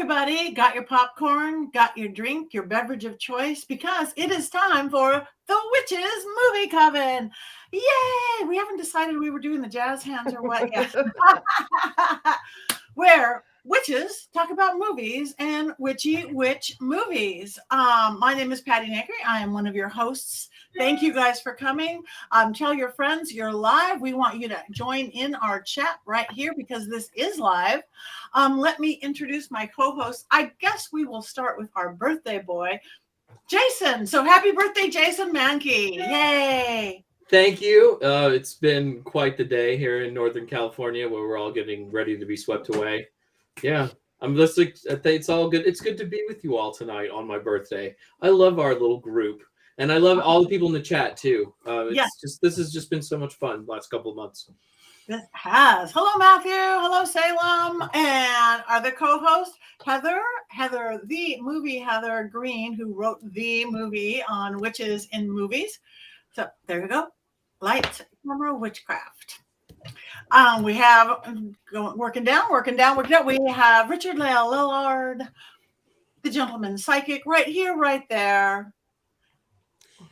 everybody, got your popcorn, got your drink, your beverage of choice, because it is time for the Witches Movie Coven. Yay! We haven't decided we were doing the jazz hands or what yet. Where witches talk about movies and witchy witch movies. My name is Patti Negri. I am one of your hosts. Thank you guys for coming. Tell your friends you're live. We want you to join in our chat right here because this is live. Let me introduce my co-host. I guess we will start with our birthday boy, Jason. So happy birthday, Jason Mankey. Yay. Thank you. It's been quite the day here in Northern California where we're all getting ready to be swept away. Yeah, I'm listening. It's all good. It's good to be with you all tonight on my birthday. I love our little group. And I love all the people in the chat too. This has just been so much fun the last couple of months. This has. Hello, Matthew. Hello, Salem. And our other co-host, Heather, the movie Heather Greene, who wrote the movie on witches in movies. So there you go. Lights, camera, witchcraft. We have working down. We have Richard-Lael Lillard, the gentleman psychic, right here, right there.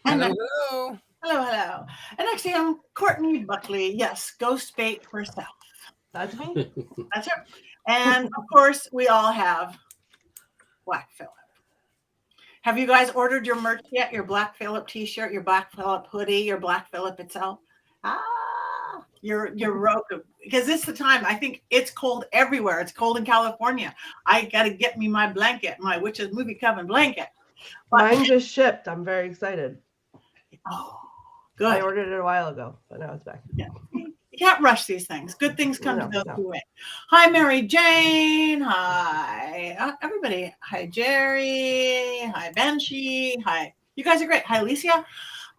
And hello. And next to him, Courtney Buckley. Yes, ghost bait herself. That's me. That's her. And of course, we all have Black Phillip. Have you guys ordered your merch yet? Your Black Phillip t-shirt, your Black Phillip hoodie, your Black Phillip itself? You're Roku. Because it's the time. I think it's cold everywhere. It's cold in California. I got to get me my blanket, my Witches Movie Coven blanket. Mine just shipped. I'm very excited. Oh, good. I ordered it a while ago, but now it's back. Yeah. You can't rush these things. Good things come to those who wait. Hi, Mary Jane. Hi, everybody. Hi, Jerry. Hi, Banshee. Hi. You guys are great. Hi, Alicia.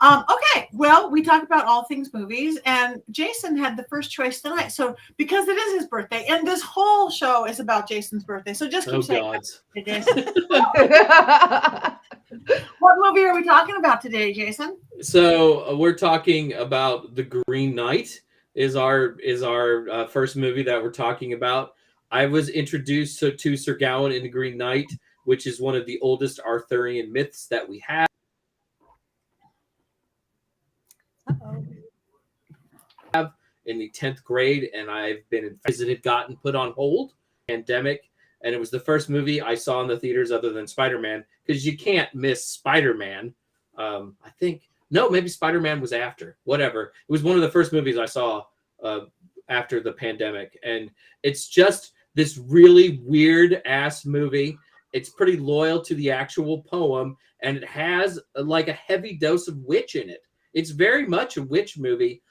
Okay, well, we talk about all things movies, and Jason had the first choice tonight. So because it is his birthday, and this whole show is about Jason's birthday, so just keep saying it is. What movie are we talking about today, Jason? So we're talking about The Green Knight is our first movie that we're talking about. I was introduced to Sir Gawain in The Green Knight, which is one of the oldest Arthurian myths that we have. In the 10th grade, and I've been visited, gotten put on hold, pandemic, and it was the first movie I saw in the theaters other than Spider-Man, because you can't miss Spider-Man. Maybe Spider-Man was after, whatever. It was one of the first movies I saw after the pandemic, and it's just this really weird ass movie. It's pretty loyal to the actual poem, and it has like a heavy dose of witch in it. It's very much a witch movie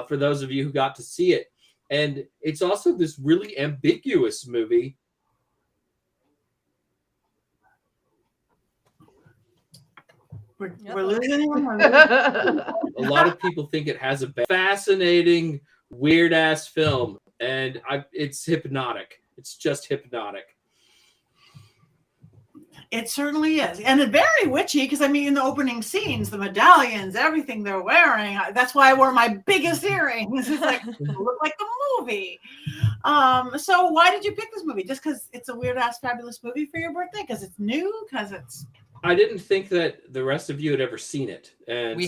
for those of you who got to see it. And it's also this really ambiguous movie. We're losing him. A lot of people think it has a fascinating, weird-ass film. And it's hypnotic. It's just hypnotic. It certainly is. And it's very witchy because, I mean, in the opening scenes, the medallions, everything they're wearing, that's why I wore my biggest earrings. It's like, look like the movie. So why did you pick this movie? Just because it's a weird-ass fabulous movie for your birthday? Because it's new? Because it's... I didn't think that the rest of you had ever seen it. And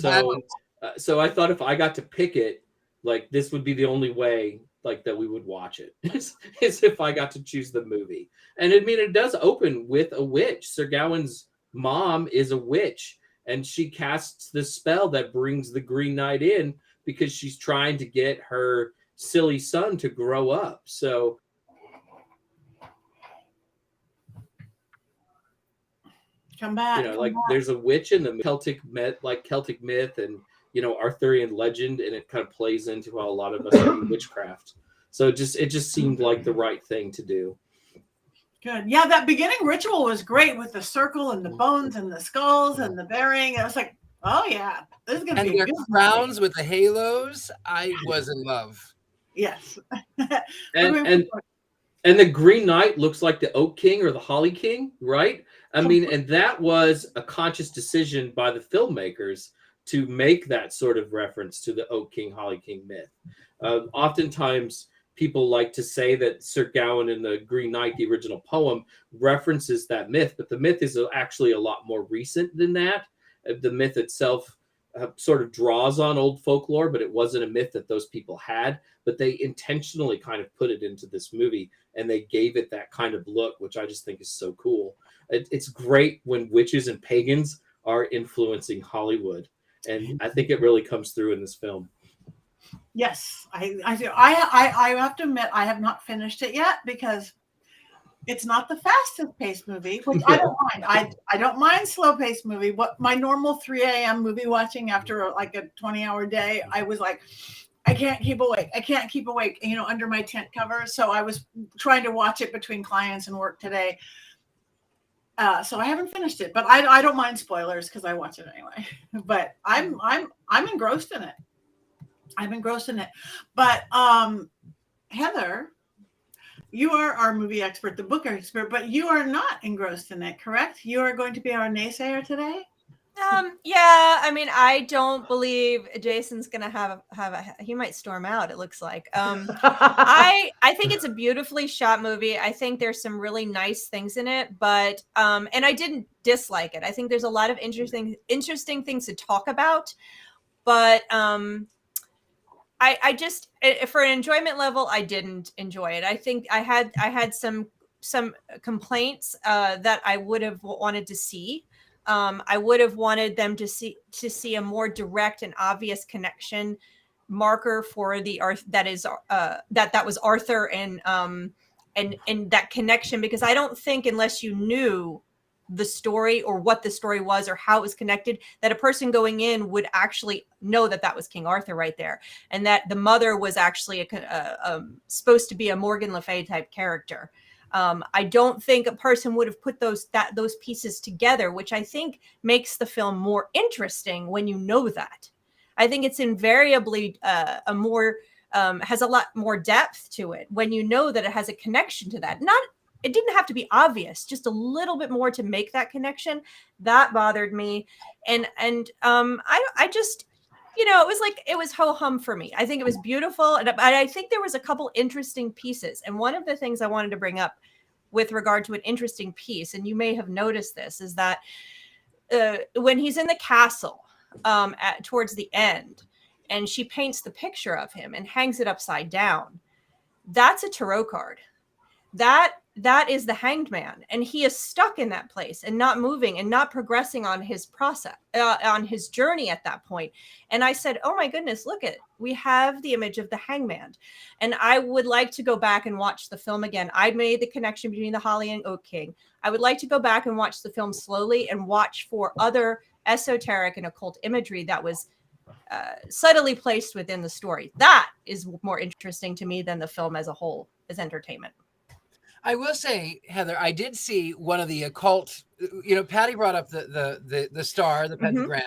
so I thought if I got to pick it, like, this would be the only way like that we would watch it is if I got to choose the movie. And I mean, it does open with a witch. Sir Gawain's mom is a witch, and she casts this spell that brings the Green Knight in because she's trying to get her silly son to grow up. So come back. There's a witch in the Celtic myth and Arthurian legend, and it kind of plays into how a lot of us do witchcraft. So it just seemed like the right thing to do. Good. Yeah, that beginning ritual was great with the circle and the bones and the skulls and the bearing. I was like, oh yeah, this is gonna be a good crowns with the halos. I was in love. Yes. and the Green Knight looks like the Oak King or the Holly King, right? I mean, and that was a conscious decision by the filmmakers to make that sort of reference to the Oak King, Holly King myth. Oftentimes people like to say that Sir Gawain in the Green Knight, the original poem, references that myth, but the myth is actually a lot more recent than that. The myth itself sort of draws on old folklore, but it wasn't a myth that those people had. But they intentionally kind of put it into this movie, and they gave it that kind of look, which I just think is so cool. It's great when witches and pagans are influencing Hollywood, and I think it really comes through in this film. Yes, I do. I have to admit I have not finished it yet because it's not the fastest paced movie, which I don't mind. I don't mind slow paced movie. What my normal 3 a.m. movie watching after like a 20-hour day, I was like, I can't keep awake. I can't keep awake, under my tent cover. So I was trying to watch it between clients and work today. So I haven't finished it, but I don't mind spoilers because I watch it anyway. But I'm engrossed in it. I'm engrossed in it. But Heather, you are our movie expert, the book expert, but you are not engrossed in it, correct? You are going to be our naysayer today? Yeah, I mean, I don't believe Jason's gonna have he might storm out, it looks like. I think it's a beautifully shot movie. I think there's some really nice things in it, but and I didn't dislike it. I think there's a lot of interesting things to talk about, but I just, for an enjoyment level, I didn't enjoy it. I think I had some complaints that I would have wanted to see. I would have wanted them to see a more direct and obvious connection marker for the that was Arthur and that connection, because I don't think unless you knew the story or what the story was or how it was connected, that a person going in would actually know that was King Arthur right there, and that the mother was actually supposed to be a Morgan Le Fay type character. I don't think a person would have put those pieces together, which I think makes the film more interesting when you know that. I think it's invariably has a lot more depth to it when you know that it has a connection to that. It didn't have to be obvious, just a little bit more to make that connection. That bothered me. And I just, it was ho-hum for me. I think it was beautiful. And I think there was a couple interesting pieces. And one of the things I wanted to bring up with regard to an interesting piece, and you may have noticed this, is that when he's in the castle towards the end, and she paints the picture of him and hangs it upside down, that's a tarot card. That is the Hanged Man, and he is stuck in that place and not moving and not progressing on his process, on his journey at that point. And I said, oh my goodness, look at it. We have the image of the Hangman. And I would like to go back and watch the film again. I made the connection between the Holly and Oak King. I would like to go back and watch the film slowly and watch for other esoteric and occult imagery that was subtly placed within the story. That is more interesting to me than the film as a whole, as entertainment. I will say, Heather, I did see one of the occult, Patti brought up the star, the pentagram,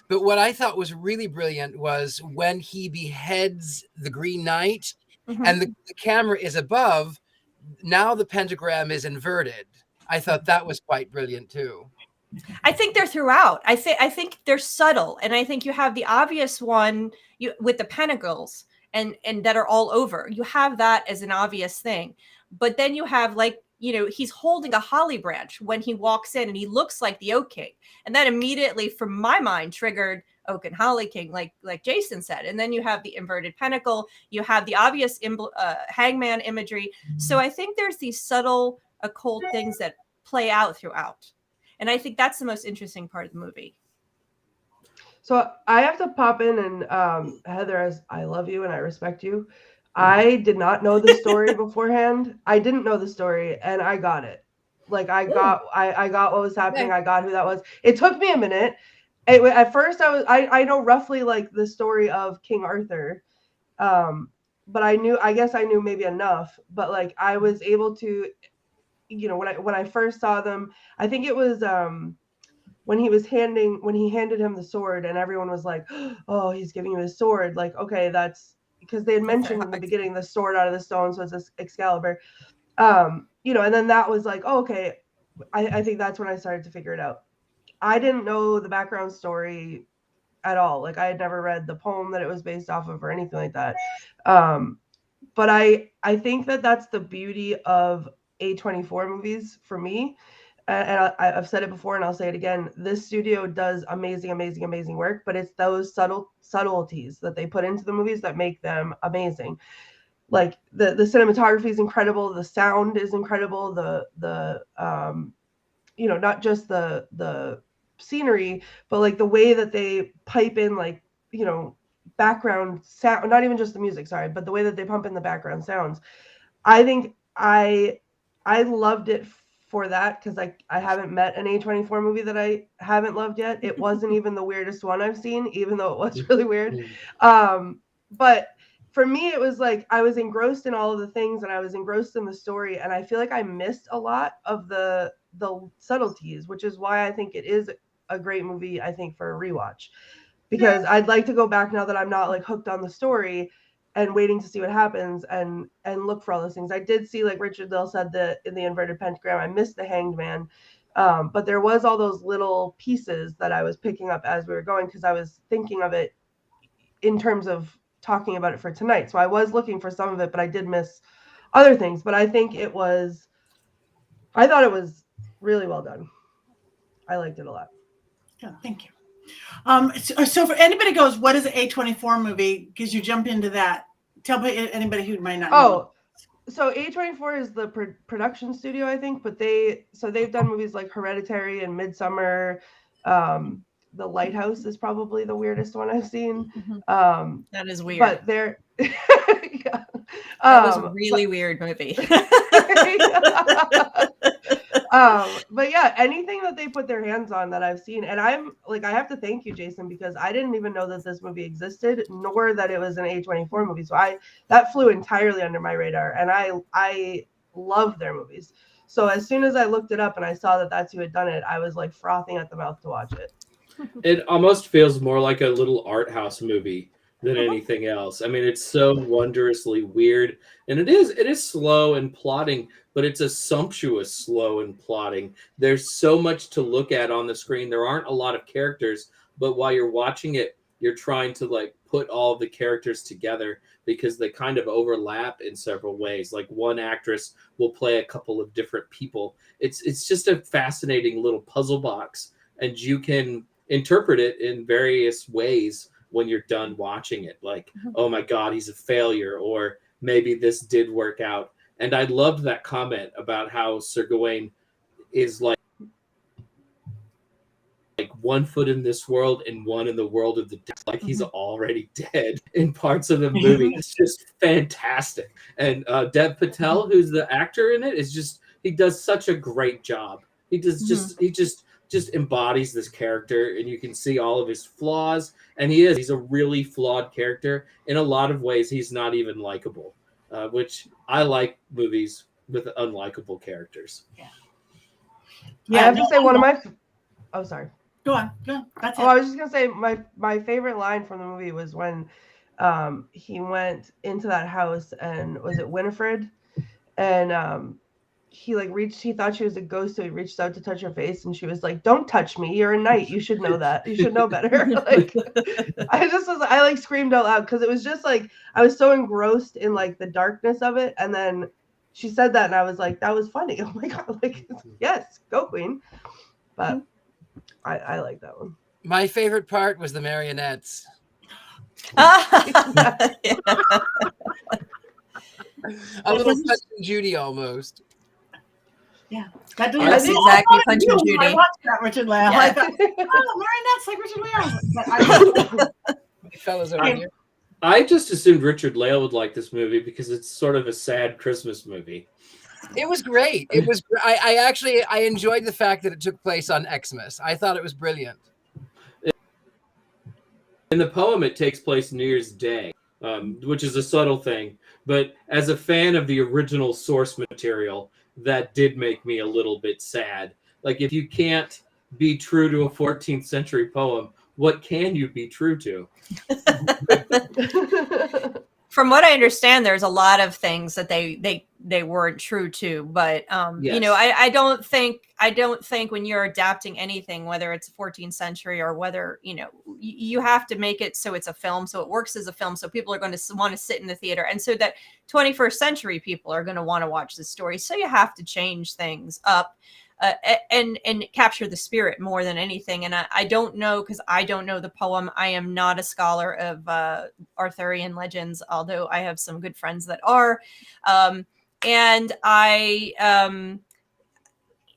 but what I thought was really brilliant was when he beheads the Green Knight and the camera is above, now the pentagram is inverted. I thought that was quite brilliant too. I think they're throughout. I think they're subtle, and I think you have the obvious one with the pentacles and that are all over. You have that as an obvious thing. But then you have, he's holding a holly branch when he walks in, and he looks like the Oak King. And that immediately, from my mind, triggered Oak and Holly King, like Jason said. And then you have the inverted pentacle. You have the obvious hangman imagery. So I think there's these subtle occult things that play out throughout. And I think that's the most interesting part of the movie. So I have to pop in and Heather, as I love you and I respect you, I did not know the story beforehand. I didn't know the story, and I got it. I got what was happening. I got who that was. It took me a minute. At first, I know roughly the story of King Arthur, but I guess I knew maybe enough. But I was able to, when I first saw them, I think it was when he handed him the sword, and everyone was like, "Oh, he's giving you his sword." Okay, that's. Because they had mentioned in the beginning the sword out of the stone, so it's Excalibur, and then that was oh, okay. I think that's when I started to figure it out. I didn't know the background story at all. I had never read the poem that it was based off of or anything like that. But I think that that's the beauty of A24 movies for me. And I've said it before and I'll say it again. This studio does amazing, amazing, amazing work, but it's those subtleties that they put into the movies that make them amazing. Like the cinematography is incredible, the sound is incredible, the you know, not just the scenery, but like the way that they pipe in, like, you know, background sound, not even just the music, sorry, but the way that they pump in the background sounds. I think I loved it for that, because I haven't met an A24 movie that I haven't loved yet. It wasn't even the weirdest one I've seen, even though it was really weird. But for me, it was like I was engrossed in all of the things, and I was engrossed in the story, and I feel like I missed a lot of the subtleties, which is why I think it is a great movie, I think, for a rewatch, because I'd like to go back now that I'm not like hooked on the story and waiting to see what happens and look for all those things. I did see, like Richard-Lael said, that in the inverted pentagram, I missed the Hanged Man. But there was all those little pieces that I was picking up as we were going, because I was thinking of it in terms of talking about it for tonight. So I was looking for some of it, but I did miss other things. But I think I thought it was really well done. I liked it a lot. Yeah, thank you. So for anybody goes, what is an A24 movie? Because you jump into that. Tell anybody who might not know. Oh, so A24 is the production studio, I think, but they've done movies like Hereditary and Midsommar. The Lighthouse is probably the weirdest one I've seen. That is weird. But they're that was a really weird movie. But yeah, anything that they put their hands on that I've seen, and I'm like, I have to thank you, Jason, because I didn't even know that this movie existed, nor that it was an A24 movie. So that flew entirely under my radar, and I love their movies. So as soon as I looked it up and I saw that that's who had done it, I was like frothing at the mouth to watch it. It almost feels more like a little art house movie than anything else. I mean, it's so wondrously weird, and it is slow and plotting, but it's a sumptuous slow and plotting. There's so much to look at on the screen. There aren't a lot of characters, but while you're watching it, you're trying to like put all the characters together because they kind of overlap in several ways. Like one actress will play a couple of different people. It's just a fascinating little puzzle box, and you can interpret it in various ways when you're done watching it. Like, oh my God, he's a failure, or maybe this did work out. And I loved that comment about how Sir Gawain is like one foot in this world and one in the world of the dead. Like he's already dead in parts of the movie. It's just fantastic. And Dev Patel, who's the actor in it, is just, he does such a great job. He does just embodies this character, and you can see all of his flaws. And he's a really flawed character. In a lot of ways, he's not even likable, which I like movies with unlikable characters. I have to say one of my, oh, sorry. Go on. That's it. I was just going to say my favorite line from the movie was when he went into that house, and was it Winifred? And he thought she was a ghost, so he reached out to touch her face, and she was like, "Don't touch me, you're a knight, you should know that, you should know better." Like, I screamed out loud, because it was just like, I was so engrossed in like the darkness of it, and then she said that, and I was like, that was funny. Oh my God, like, yes, go Queen. But I like that one. My favorite part was the marionettes. Yeah. A little Punch and Judy almost. Yeah, that's exactly Punch and Judy. I watched that, Richard-Lael. I thought, marionettes like Richard-Lael. Fellas over here. I just assumed Richard-Lael would like this movie because it's sort of a sad Christmas movie. It was great. It was. I enjoyed the fact that it took place on Xmas. I thought it was brilliant. In the poem, it takes place New Year's Day, which is a subtle thing. But as a fan of the original source material, that did make me a little bit sad. Like, if you can't be true to a 14th century poem, what can you be true to? from what I understand, there's a lot of things that they weren't true to, but you know, Yes. I don't think when you're adapting anything, whether it's 14th century or whether, you know, you have to make it so it's a film, so it works as a film, so people are going to want to sit in the theater, and so that 21st century people are going to want to watch this story. So you have to change things up. And capture the spirit more than anything. And I don't know, because I don't know the poem. I am not a scholar of Arthurian legends, although I have some good friends that are. And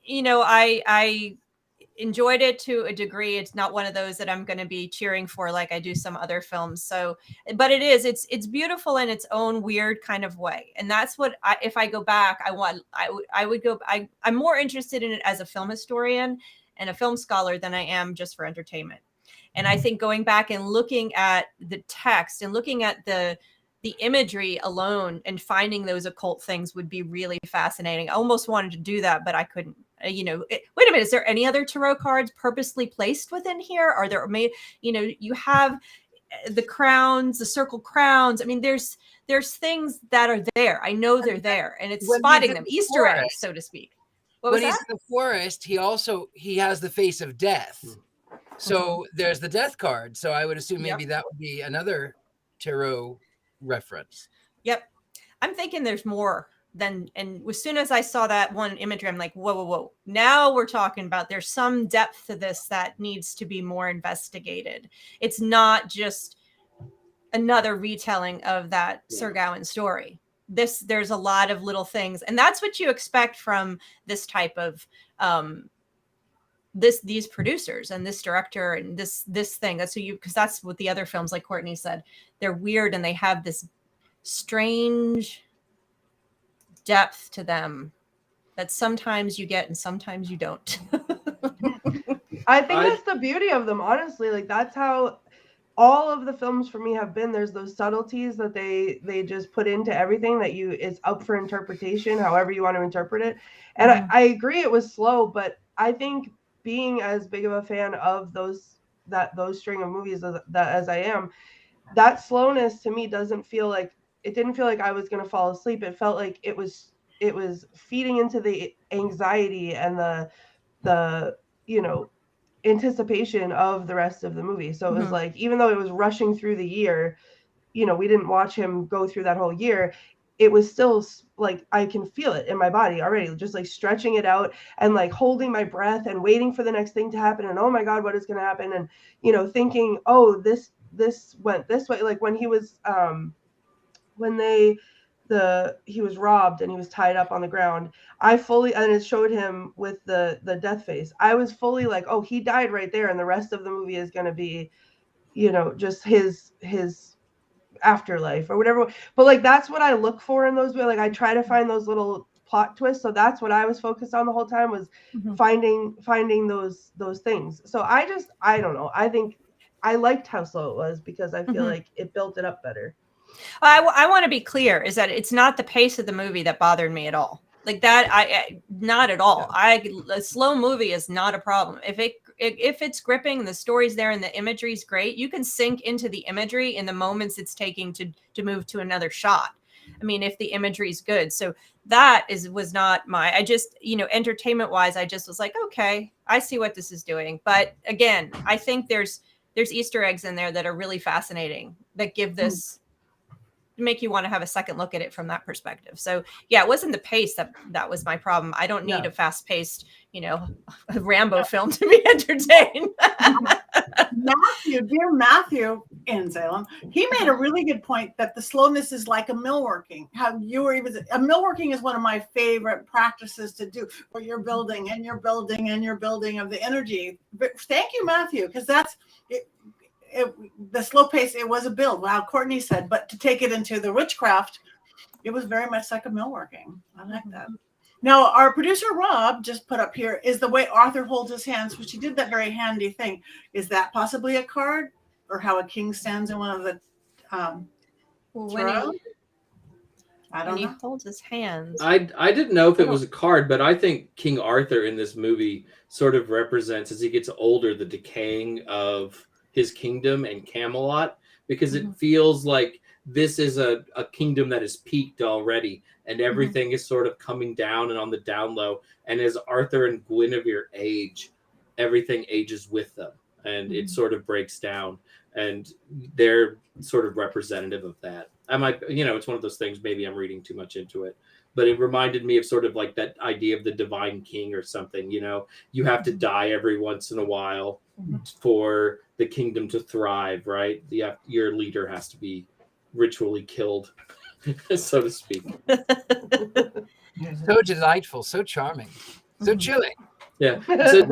you know, I enjoyed it to a degree. It's not one of those that I'm going to be cheering for like I do some other films. So, but it's beautiful in its own weird kind of way. And that's what if I go back, I'm more interested in it as a film historian and a film scholar than I am just for entertainment. And I think going back and looking at the text and looking at the imagery alone and finding those occult things would be really fascinating. I almost wanted to do that, but I couldn't. You know, wait a minute, is there any other tarot cards purposely placed within here? Are there made, you know, you have the crowns, the circle crowns. I mean, there's things that are there. I know they're there, and it's spotting them, Easter eggs, so to speak. When he's in the forest, he has the face of death. So there's the death card. So I would assume maybe that would be another tarot reference. Yep. I'm thinking there's more than, and as soon as I saw that one imagery, I'm like, whoa. Now we're talking about there's some depth to this that needs to be more investigated. It's not just another retelling of that Sir Gawain story. There's a lot of little things, and that's what you expect from this type of these producers and this director and this thing. That's because that's what the other films, like Courtney said, they're weird and they have this strange depth to them that sometimes you get and sometimes you don't. I think that's the beauty of them, honestly. Like, that's how all of the films for me have been. There's those subtleties that they just put into everything that is up for interpretation, however you want to interpret it. And I agree it was slow, but I think being as big of a fan of those string of movies as I am, that slowness to me didn't feel like I was going to fall asleep. It felt like it was feeding into the anxiety and the you know, anticipation of the rest of the movie. So it was like, even though it was rushing through the year, you know, we didn't watch him go through that whole year. It was still like, I can feel it in my body already, just like stretching it out and like holding my breath and waiting for the next thing to happen. And, oh my God, what is going to happen? And, you know, thinking, oh, this went this way. Like when he was, he was robbed and he was tied up on the ground. And it showed him with the death face. I was fully like, oh, he died right there. And the rest of the movie is going to be, you know, just his afterlife or whatever. But like, that's what I look for in those. Like, I try to find those little plot twists. So that's what I was focused on the whole time, was finding those things. So I don't know. I think I liked how slow it was because I feel like it built it up better. I want to be clear, is that it's not the pace of the movie that bothered me at all. Like that, not at all. A slow movie is not a problem. If it's gripping, the story's there and the imagery's great, you can sink into the imagery in the moments it's taking to move to another shot. I mean, if the imagery's good. So that was not I just, you know, entertainment wise, I just was like, okay, I see what this is doing. But again, I think there's Easter eggs in there that are really fascinating that give this make you want to have a second look at it from that perspective. So yeah, it wasn't the pace that was my problem. I don't need a fast-paced, you know, Rambo film to be entertained. Dear Matthew in Salem, he made a really good point that the slowness is like a millworking. How you were even a millworking is one of my favorite practices to do, where you're building and you're building and you're building of the energy. But thank you, Matthew, because that's it. The slow pace, it was a build, wow, Courtney said, but to take it into the witchcraft, it was very much like a millworking. I like that. Now, our producer Rob just put up here is the way Arthur holds his hands, which he did that very handy thing. Is that possibly a card, or how a king stands in one of the when he holds his hands? I didn't know if it was a card, but I think King Arthur in this movie sort of represents, as he gets older, the decaying of his kingdom and Camelot, because it feels like this is a kingdom that is peaked already, and everything is sort of coming down and on the down low. And as Arthur and Guinevere age, everything ages with them, and it sort of breaks down. And they're sort of representative of that. I might, it's one of those things, maybe I'm reading too much into it, but it reminded me of sort of like that idea of the divine king or something. You have to die every once in a while for the kingdom to thrive, right? Your leader has to be ritually killed, so to speak. So delightful, so charming, so chilling. Yeah. So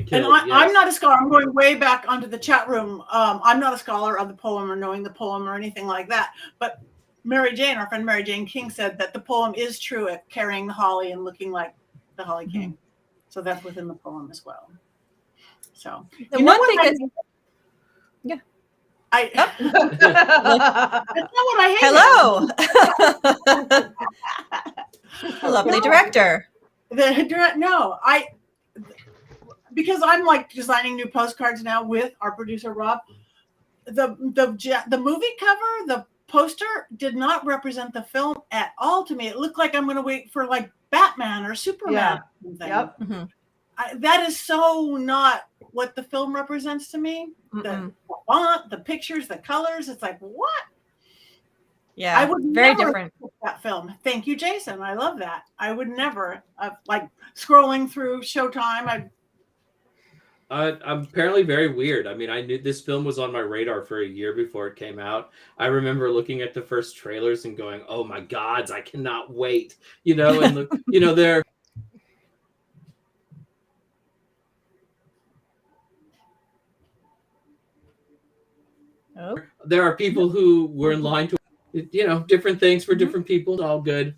killed, and I'm not a scholar. I'm going way back onto the chat room. I'm not a scholar of the poem or knowing the poem or anything like that. But Mary Jane, our friend Mary Jane King, said that the poem is true at carrying the holly and looking like the Holly King. So that's within the poem as well. So the one thing that's that's not what I hate. Hello. Lovely director. Because I'm like designing new postcards now with our producer Rob. The movie cover, the poster did not represent the film at all to me. It looked like I'm going to wait for like Batman or Superman. Yeah. Yep. That is so not what the film represents to me. The font, the pictures, the colors. It's like, what? Yeah, I would very never different. That film. Thank you, Jason. I love that. I would never like scrolling through Showtime. I'm apparently very weird. I mean, I knew this film was on my radar for a year before it came out. I remember looking at the first trailers and going, "Oh my gods, I cannot wait!" And they're. Oh. There are people who were in line to, different things for different people. It's all good.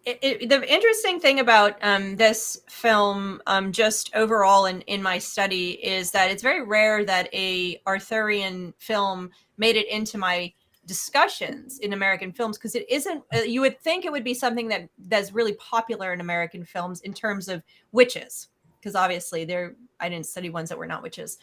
The interesting thing about this film, just overall in my study, is that it's very rare that a Arthurian film made it into my discussions in American films, because it isn't. You would think it would be something that's really popular in American films in terms of witches, because obviously I didn't study ones that were not witches.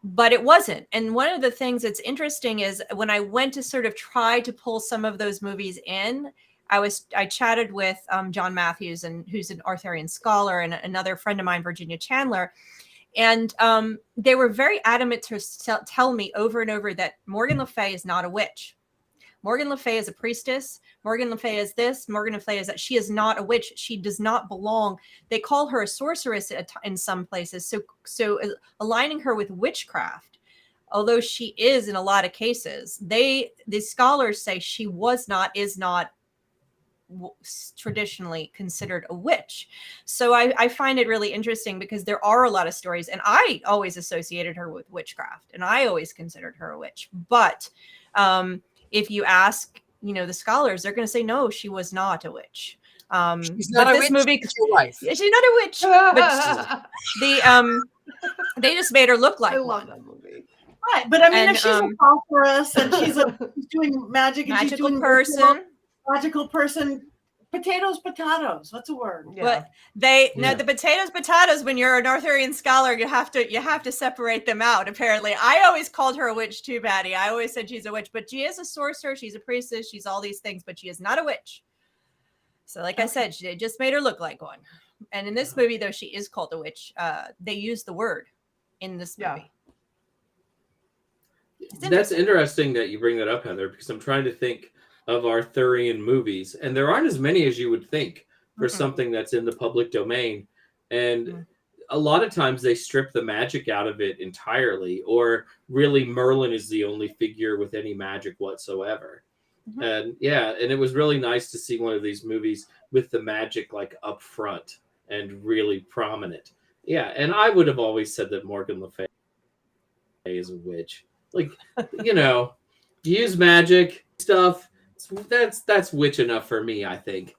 But it wasn't. And one of the things that's interesting is when I went to sort of try to pull some of those movies in, I chatted with John Matthews, who's an Arthurian scholar, and another friend of mine, Virginia Chandler. And they were very adamant to tell me over and over that Morgan Le Fay is not a witch. Morgan Le Fay is a priestess. Morgan Le Fay is this. Morgan Le Fay is that. She is not a witch. She does not belong. They call her a sorceress in some places. So aligning her with witchcraft, although she is in a lot of cases, the scholars say she is not traditionally considered a witch. So I find it really interesting, because there are a lot of stories, and I always associated her with witchcraft, and I always considered her a witch. But if you ask, the scholars, they're going to say, no, she was not a witch. She's not a witch. Movie, she's your wife. She's not a witch. But they just made her look like I love one. that movie. Right, but I mean, if she's a sorceress and she's doing magic, and she's doing magical person, potatoes. What's a word? Yeah. But the potatoes. When you're an Arthurian scholar, you have to separate them out. Apparently, I always called her a witch too, Patty. I always said she's a witch, but she is a sorcerer. She's a priestess. She's all these things, but she is not a witch. So, like I said, they just made her look like one. And in this movie, though, she is called a witch. They use the word in this movie. That's interesting that you bring that up, Heather, because I'm trying to think of Arthurian movies, and there aren't as many as you would think for something that's in the public domain. And a lot of times they strip the magic out of it entirely, or really Merlin is the only figure with any magic whatsoever. And and it was really nice to see one of these movies with the magic like up front and really prominent. Yeah, and I would have always said that Morgan Le Fay is a witch. Like, use magic stuff. That's witch enough for me, I think.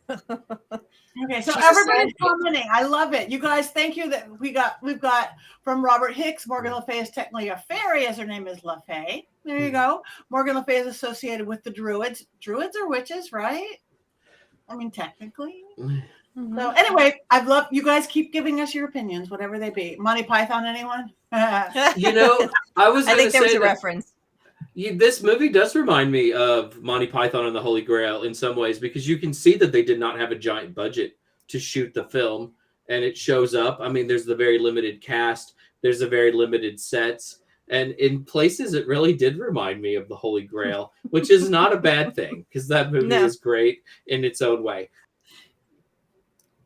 Okay, so everybody's commenting. I love it. You guys, thank you that we've got from Robert Hicks, Morgan Le Fay is technically a fairy, as her name is Le Fay. There you go. Morgan Le Fay is associated with the Druids. Druids are witches, right? I mean, technically. Mhm. So anyway, I've loved you guys. Keep giving us your opinions, whatever they be. Monty Python, anyone? You know, I was I going think to there was say a that reference. this movie does remind me of Monty Python and the Holy Grail in some ways, because you can see that they did not have a giant budget to shoot the film, and it shows up. I mean, there's the very limited cast, there's a very limited sets, and in places it really did remind me of the Holy Grail, which is not a bad thing, because that movie No. is great in its own way.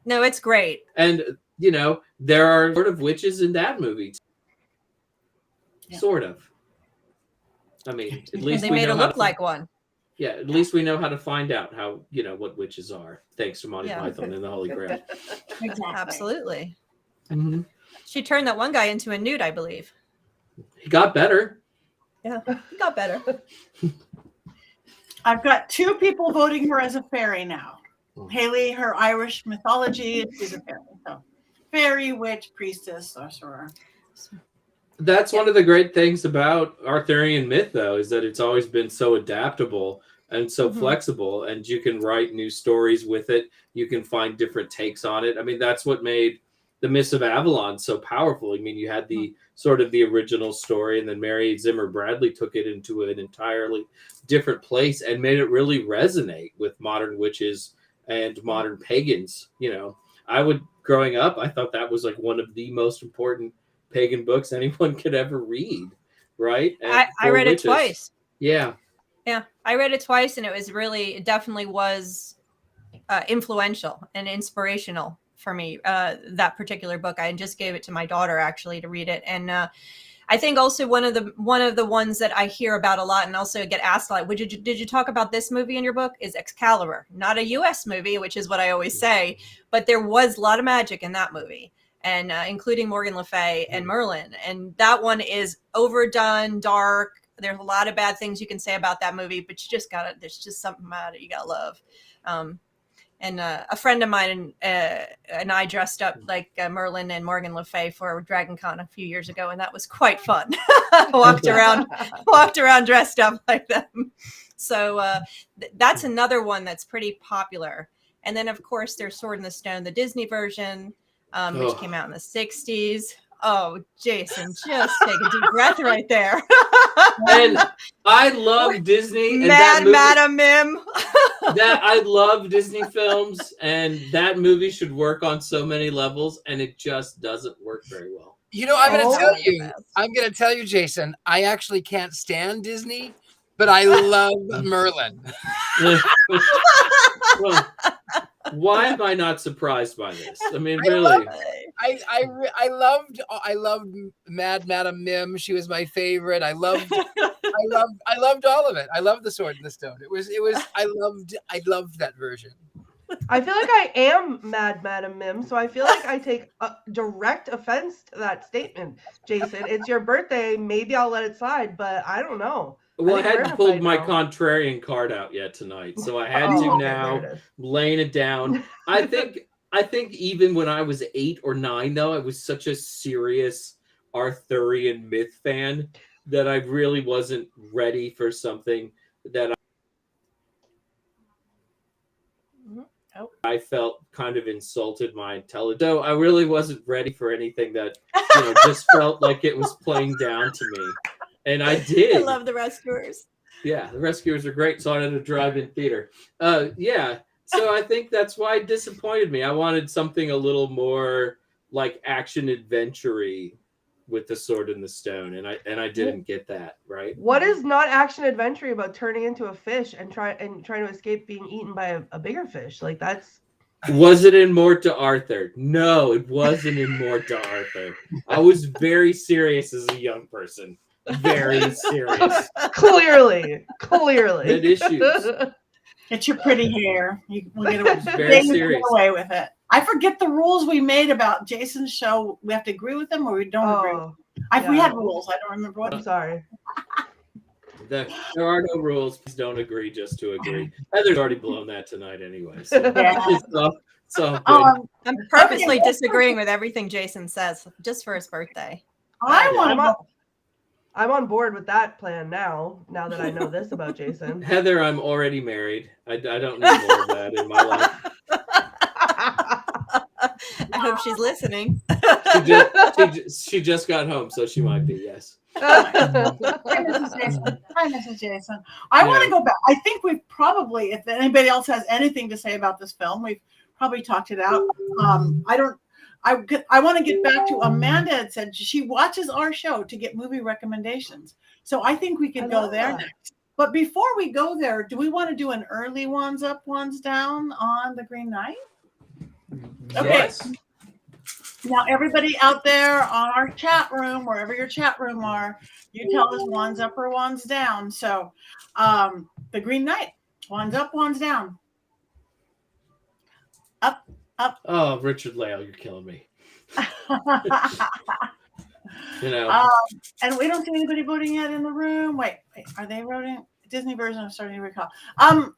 No, it's great. And, you know, there are sort of witches in that movie. Yeah. Sort of. I mean, at least They we made know it how look to, like one. yeah, at least we know how to find out how, you know, what witches are, thanks to Monty Yeah. Python and the Holy Grail. Exactly. Absolutely. Mm-hmm. She turned that one guy into a nude, I believe. He got better. Yeah, he got better. I've got 2 people voting her as a fairy now. Haley, her Irish mythology, she's a fairy. So, fairy, witch, priestess, sorcerer. That's one of the great things about Arthurian myth, though, is that it's always been so adaptable and so flexible, and you can write new stories with it. You can find different takes on it. I mean, that's what made the Mists of Avalon so powerful. I mean, you had the sort of the original story, and then Mary Zimmer Bradley took it into an entirely different place and made it really resonate with modern witches and modern pagans. You know, growing up, I thought that was like one of the most important pagan books anyone could ever read, right? I read it twice. Yeah. Yeah, I read it twice, and it definitely was influential and inspirational for me. That particular book, I just gave it to my daughter actually to read it, and I think also one of the ones that I hear about a lot and also get asked a lot. Did you talk about this movie in your book? Is Excalibur, not a U.S. movie, which is what I always say, but there was a lot of magic in that movie, and including Morgan Le Fay and Merlin, and that one is overdone, dark. There's a lot of bad things you can say about that movie, but there's just something about it you gotta love. And a friend of mine and I dressed up like Merlin and Morgan Le Fay for Dragon Con a few years ago, and that was quite fun. walked around dressed up like them. So that's another one that's pretty popular. And then, of course, there's Sword in the Stone, the Disney version, which came out in the 60s. Oh, Jason, just take a deep breath right there. And I love Disney. And Madam Mim. I love Disney films, and that movie should work on so many levels, and it just doesn't work very well. You know, I'm going to tell you, Jason, I actually can't stand Disney, but I love Merlin. Well, why am I not surprised by this? I mean, really. I loved Madam Mim. She was my favorite. I loved all of it. I loved the Sword in the Stone. I loved that version. I feel like I am Madam Mim, so I feel like I take direct offense to that statement, Jason. It's your birthday. Maybe I'll let it slide, but I don't know. Well, I hadn't pulled my contrarian card out yet tonight, so I had to now, laying it down. I think even when I was 8 or 9, though, I was such a serious Arthurian myth fan that I really wasn't ready for something that I felt kind of insulted my intelligence. So I really wasn't ready for anything that just felt like it was playing down to me. And I did. I love The Rescuers. Yeah, The Rescuers are great. So I had a drive-in theater. Yeah. So I think that's why it disappointed me. I wanted something a little more like action adventure-y with the Sword in the Stone, and I didn't get that, right? What is not action adventure about turning into a fish and trying to escape being eaten by a bigger fish? Like that's. Was it in Mort to Arthur? No, it wasn't in Mort to Arthur. I was very serious as a young person. Very serious. Clearly. Had issues. Get your pretty hair. We'll get very serious. Away with it. I forget the rules we made about Jason's show. We have to agree with them, or we don't agree with them. We had rules. I don't remember what. I'm sorry. There are no rules. Please don't agree just to agree. Heather's already blown that tonight anyway. So it's all good. I'm purposely disagreeing with everything Jason says just for his birthday. I'm on board with that plan now that I know this about Jason. Heather, I'm already married. I don't need more of that in my life. hope she's listening. She just got home, so she might be. Yes. Hi, Mrs. Jason. Hi, Mrs. Jason. I want to go back. I think we've probably, if anybody else has anything to say about this film, we've probably talked it out. I want to get back to Amanda had said she watches our show to get movie recommendations. So I think we could go there next. But before we go there, do we want to do an early ones up, ones down on the Green Knight? Okay. Yes. Now, everybody out there on our chat room, wherever your chat room are, you tell us one's up or one's down. So, the Green Knight, one's up, one's down. Up, up. Oh, Richard-Lael, you're killing me. You know. And we don't see anybody voting yet in the room. Wait, are they voting? Disney version of Starting to Recall. I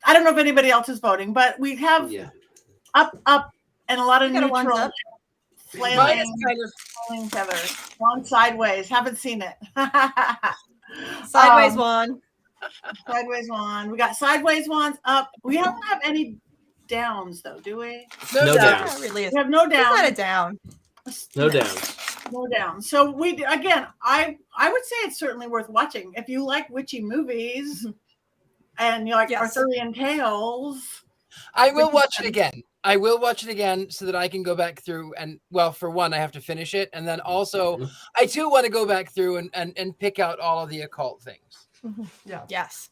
don't know if anybody else is voting, but we have up, and a lot of neutral. Flailing feathers. One sideways. Haven't seen it. Sideways one. Sideways one. We got sideways ones up. We don't have any downs though, do we? No downs. Really we have no downs. It's not a down. No downs. No downs. So we again, I would say it's certainly worth watching if you like witchy movies and you like Arthurian tales. I will watch it again. I will watch it again so that I can go back through and, well, for one, I have to finish it. And then also, I too want to go back through and pick out all of the occult things. Yeah. Yes.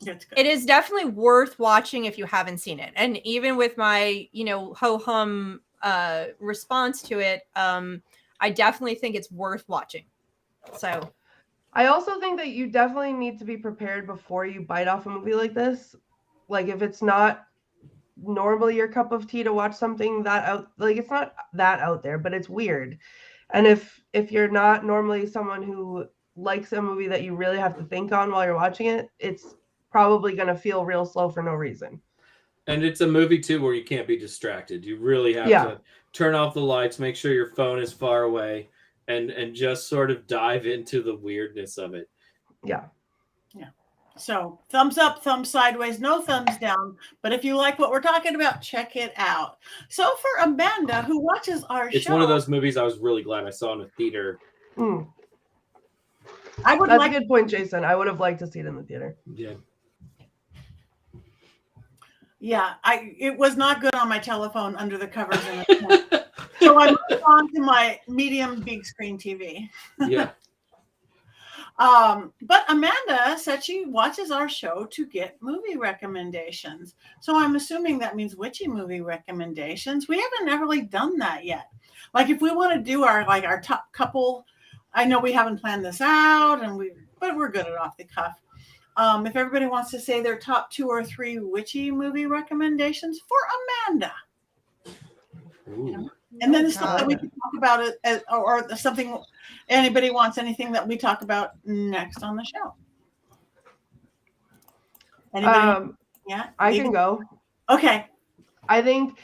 It is definitely worth watching if you haven't seen it. And even with my, ho-hum response to it, I definitely think it's worth watching. So I also think that you definitely need to be prepared before you bite off a movie like this. Like if it's not normally your cup of tea to watch something it's not that out there, but it's weird. And if you're not normally someone who likes a movie that you really have to think on while you're watching it, it's probably going to feel real slow for no reason. And it's a movie too where you can't be distracted. You really have to turn off the lights, make sure your phone is far away, and just sort of dive into the weirdness of it. Yeah. So thumbs up, thumbs sideways, no thumbs down. But if you like what we're talking about, check it out. So for Amanda, who watches our show. It's one of those movies I was really glad I saw in the theater. That's a good point, Jason. I would have liked to see it in the theater. Yeah. Yeah, it was not good on my telephone under the covers. So I moved on to my medium big screen TV. Yeah. But Amanda said she watches our show to get movie recommendations. So I'm assuming that means witchy movie recommendations. We haven't really done that yet. Like if we want to do our top couple, I know we haven't planned this out, but we're good at off the cuff. If everybody wants to say their top 2 or 3 witchy movie recommendations for Amanda. Ooh. And then stuff that we can talk about it, or something. Anybody wants anything that we talk about next on the show? Anybody? I can go. Okay. I think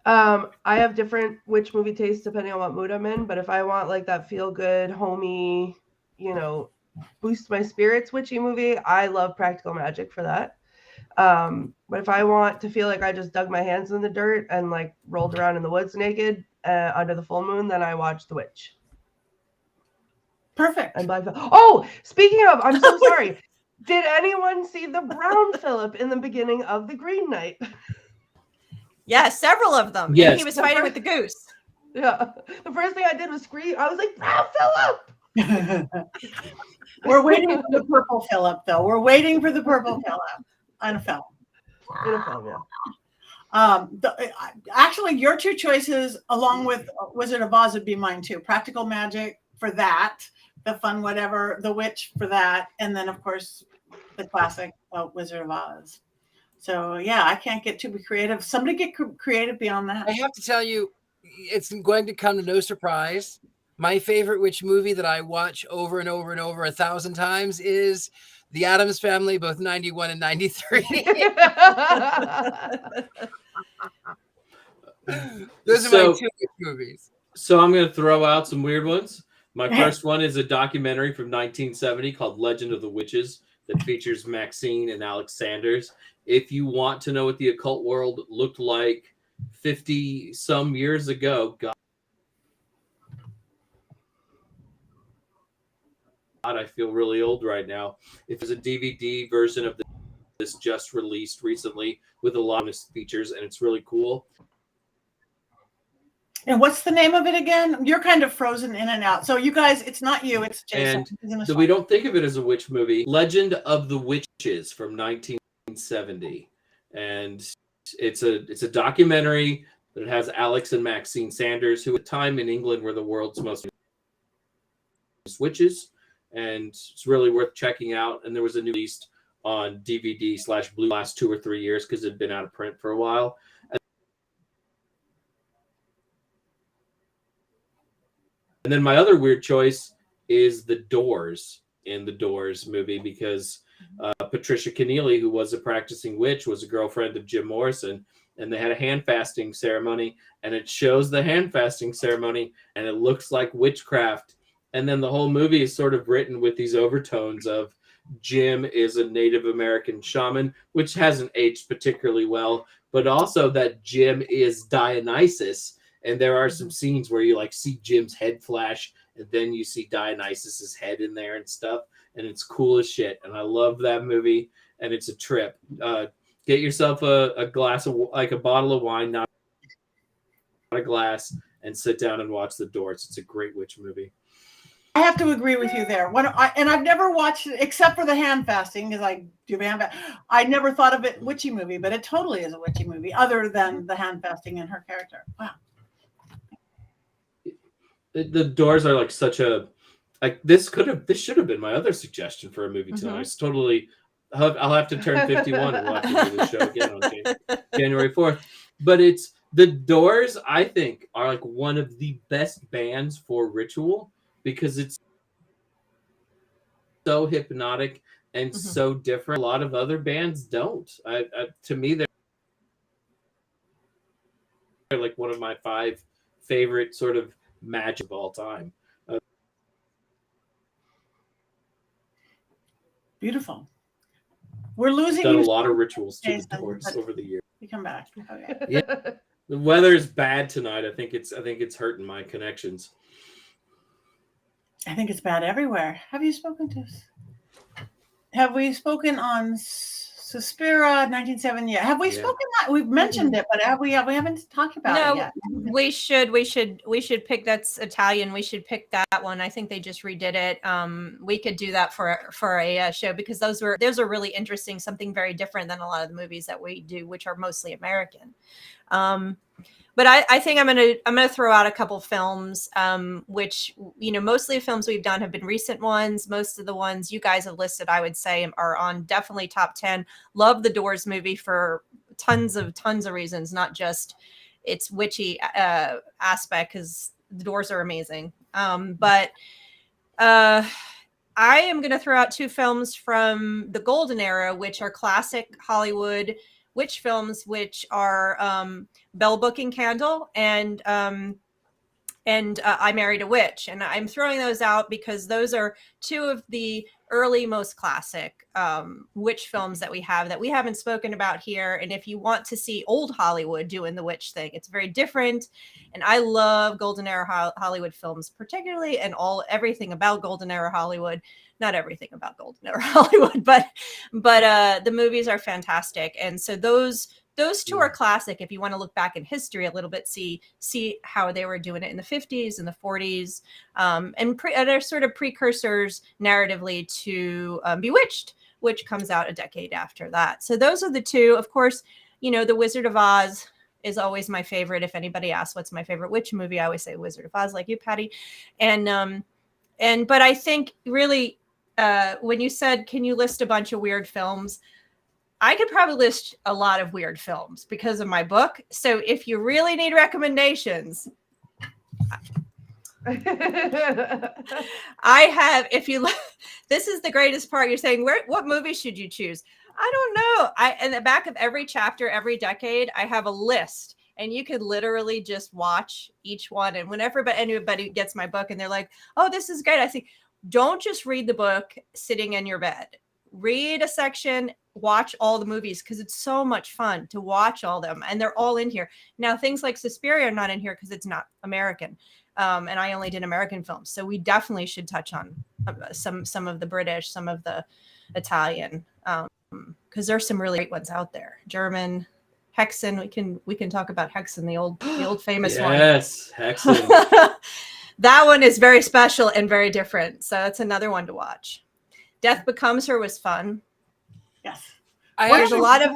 I have different witch movie tastes depending on what mood I'm in. But if I want like that feel good, homey, boost my spirits witchy movie, I love Practical Magic for that. But if I want to feel like I just dug my hands in the dirt and like rolled around in the woods naked under the full moon, then I watch The Witch. Perfect. And oh, speaking of, I'm so sorry. Did anyone see the brown Philip in the beginning of The Green Knight? Yeah, several of them. Yes. And he was fighting with the goose. Yeah. The first thing I did was scream. I was like, brown Philip! We're waiting for the purple Philip, though. We're waiting for the purple Philip on a film. In a film, yeah. Actually, your 2 choices, along with Wizard of Oz, would be mine too. Practical Magic for that, the fun whatever, The Witch for that, and then of course the classic Wizard of Oz. So yeah, I can't get too creative. Somebody get creative beyond that. I have to tell you, it's going to come to no surprise. My favorite witch movie that I watch over and over and over 1,000 times is The Addams Family, both 91 and 93. Those are my 2 witch movies. So I'm going to throw out some weird ones. My first one is a documentary from 1970 called Legend of the Witches that features Maxine and Alex Sanders. If you want to know what the occult world looked like 50 some years ago. God, I feel really old right now. If there's a DVD version of this just released recently with a lot of features, and it's really cool. And what's the name of it again? You're kind of frozen in and out. So you guys, it's not you, it's Jason. And we don't think of it as a witch movie. Legend of the Witches from 1970. And it's a documentary that has Alex and Maxine Sanders, who at the time in England were the world's most famous witches. And it's really worth checking out. And there was a new release on DVD/Blu last 2 or 3 years because it had been out of print for a while. And then my other weird choice is The Doors in the Doors movie, because Patricia Keneally, who was a practicing witch, was a girlfriend of Jim Morrison, and they had a hand fasting ceremony, and it shows the hand fasting ceremony, and it looks like witchcraft. And then the whole movie is sort of written with these overtones of Jim is a Native American shaman, which hasn't aged particularly well, but also that Jim is Dionysus. And there are some scenes where you like see Jim's head flash, and then you see Dionysus's head in there and stuff, and it's cool as shit. And I love that movie, and it's a trip. Get yourself a glass of, like, a bottle of wine, not a glass, and sit down and watch The Doors. It's a great witch movie. I have to agree with you there. And I've never watched it except for the hand fasting, because I do hand fasting. I never thought of it witchy movie, but it totally is a witchy movie, other than the hand fasting and her character. Wow. The Doors are like such a, like, this should have been my other suggestion for a movie tonight. It's totally, I'll have to turn 51 and we'll have to do the show again on January 4th. But it's, the Doors, I think, are like one of the best bands for ritual, because it's so hypnotic and so different. A lot of other bands don't. To me, they're like one of my 5 favorite sort of magic of all time. Beautiful. We're losing done you. A lot of rituals to Jason, the Doors over the years. You come back. Okay. Yeah. The weather's bad tonight. I think it's hurting my connections. I think it's bad everywhere. Have you spoken to us? Have we spoken on Suspira 1970? Have we spoken that? We've mentioned it, but we haven't talked about it yet. We should pick, that's Italian. We should pick that one. I think they just redid it. We could do that for a show, because those are really interesting, something very different than a lot of the movies that we do, which are mostly American. But I think I'm gonna throw out a couple films, which, you know, mostly the films we've done have been recent ones. Most of the ones you guys have listed, I would say, are on definitely top 10. Love the Doors movie for tons of reasons, not just its witchy aspect, because the Doors are amazing. But I am gonna throw out 2 films from the golden era, which are classic Hollywood witch films, which are Bell Book and Candle and I Married a Witch. And I'm throwing those out because those are 2 of the early, most classic witch films that we haven't spoken about here. And if you want to see old Hollywood doing the witch thing, it's very different. And I love golden era Hollywood films particularly, and everything about golden era Hollywood. Not everything about golden era Hollywood, but the movies are fantastic. And so those 2 are classic. If you want to look back in history a little bit, see how they were doing it in the 50s and the 40s, and they're sort of precursors narratively to Bewitched, which comes out a decade after that. So those are the 2. Of course, you know, The Wizard of Oz is always my favorite. If anybody asks what's my favorite witch movie, I always say Wizard of Oz, like you, Patty. But I think really, when you said, can you list a bunch of weird films? I could probably list a lot of weird films because of my book. So if you really need recommendations, I have, this is the greatest part. You're saying, what movie should you choose? I don't know. In the back of every chapter, every decade, I have a list, and you could literally just watch each one. And whenever anybody gets my book and they're like, oh, this is great, I think, don't just read the book sitting in your bed. read a section, watch all the movies, because it's so much fun to watch all them, and they're all in here. Now, things like Suspiria are not in here because it's not American, and I only did American films, so we definitely should touch on some of the British, some of the Italian, because there's some really great ones out there. German, Hexen. We can talk about Hexen, the old famous one. Yes, Hexen. That one is very special and very different, so that's another one to watch. Death Becomes Her was fun. Yes. There's a lot of.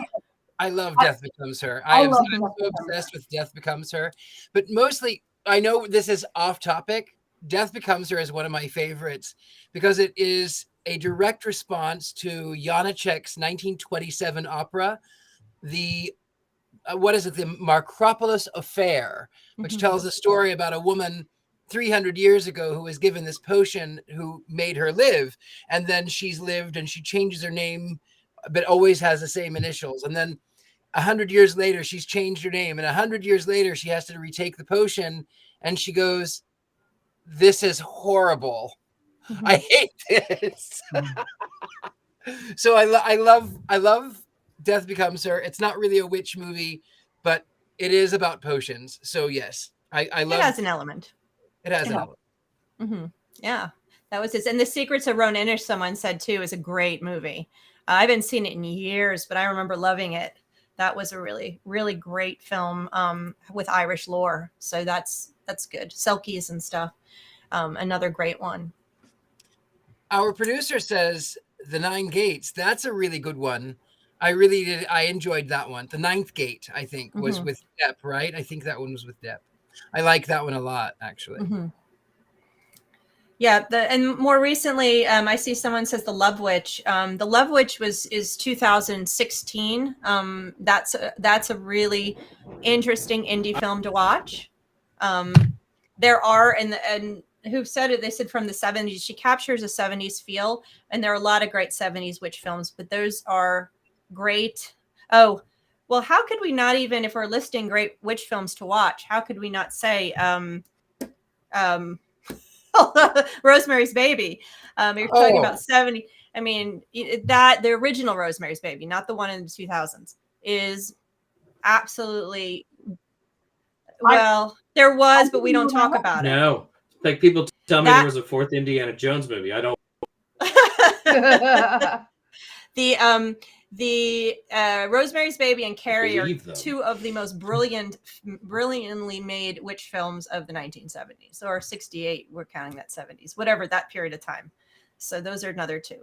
I love Death Becomes Her. I'm so obsessed with Death Becomes Her, but mostly I know this is off topic. Death Becomes Her is one of my favorites because it is a direct response to Janacek's 1927 opera, the the Markropolis Affair, which tells a story about a woman 300 years ago who was given this potion who made her live, and then she's lived and she changes her name but always has the same initials, and then 100 years later she's changed her name, and 100 years later she has to retake the potion, and she goes, "This is horrible. I hate this." So I love Death Becomes Her. It's not really a witch movie, but it is about potions. So yes, I love it. Has an element. It has an element. Mm-hmm. Yeah, that was it. And The Secrets of Roan Inish, someone said too, is a great movie. I haven't seen it in years, but I remember loving it. That was a really, really great film with Irish lore. So that's good. Selkies and stuff. Another great one. Our producer says The Nine Gates. That's a really good one. I really did. I enjoyed that one. The Ninth Gate, I think, was with Depp, right? I think that one was with Depp. I like that one a lot, actually. Yeah, and more recently, I see someone says The Love Witch. The Love Witch is 2016. That's a really interesting indie film to watch. There are and who said it? They said from the 70s. She captures a 70s feel, and there are a lot of great 70s witch films, but those are great. Oh, well, how could we not even, if we're listing great witch films to watch, how could we not say Rosemary's Baby? You're talking about 70. I mean, that the original Rosemary's Baby, not the one in the 2000s, is absolutely, well, there was, but we don't talk about it. No, like people tell me there was a fourth Indiana Jones movie. I don't. The Rosemary's Baby and Carrie are two of the most brilliantly made witch films of the 1970s, or 68. We're counting that 70s, whatever that period of time. So those are another two.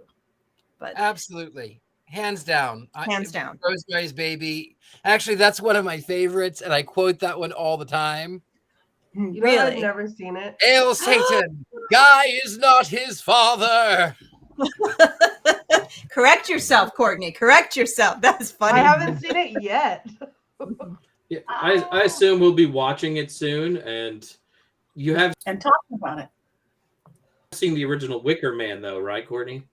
But absolutely, hands down, down. Rosemary's Baby. Actually, that's one of my favorites, and I quote that one all the time. You know, I've never seen it. Hail Satan! Guy is not his father. Correct yourself, Courtney. Correct yourself. That's funny. I haven't seen it yet. Yeah, I assume we'll be watching it soon, and you have talking about it. Seen the original Wicker Man, though, right, Courtney?